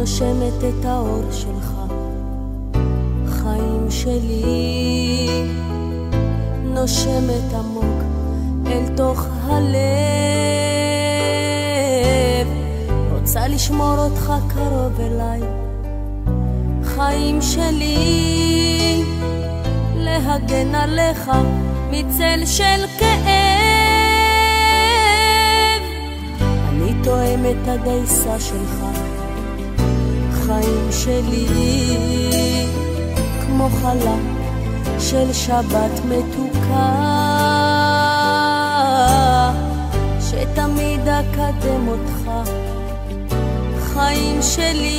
נושמת את האור שלך, חיים שלי, נושמת עמוק אל תוך הלב, רוצה לשמור אותך קרוב אליי, חיים שלי, להגן עליך מצל של כאב. אני תואם את הדייסה שלך, חיים שלי, כמו חלום של שבת מתוקה, שתמיד אקדם אותך, חיים שלי,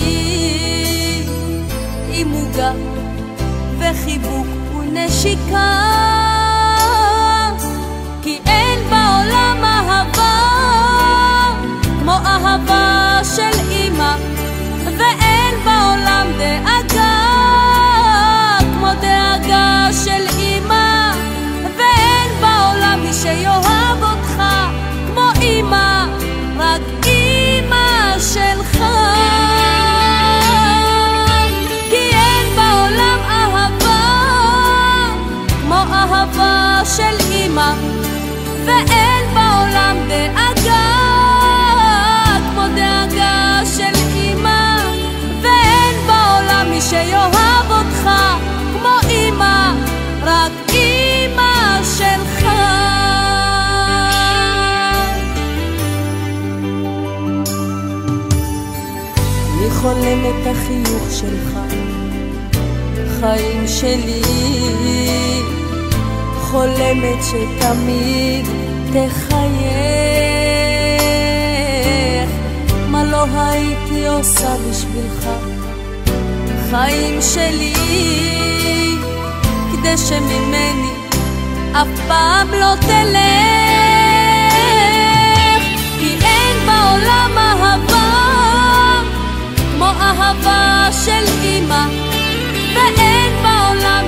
עם מוגע וחיבוק ונשיקה, כי אין בעולם אהבה כמו אהבה של אמא, ואין בעולם דאגה כמו דאגה של אמא, ואין בעולם מי שיאהב אותך כמו אמא, רק אמא שלך. כי אין בעולם אהבה כמו אהבה של אמא, ואין בעולם דאגה כמו דאגה של אמא, ואין בעולם מי שיאהב אותך כמו אמא, רק אמא שלך. אני חולם את החיוך שלך, חיים שלי, חולמת שתמיד תחייך, מה לא הייתי עושה בשבילך, חיים שלי, כדי שממני אף פעם לא תלך. כי אין בעולם אהבה כמו אהבה של אמא, ואין בעולם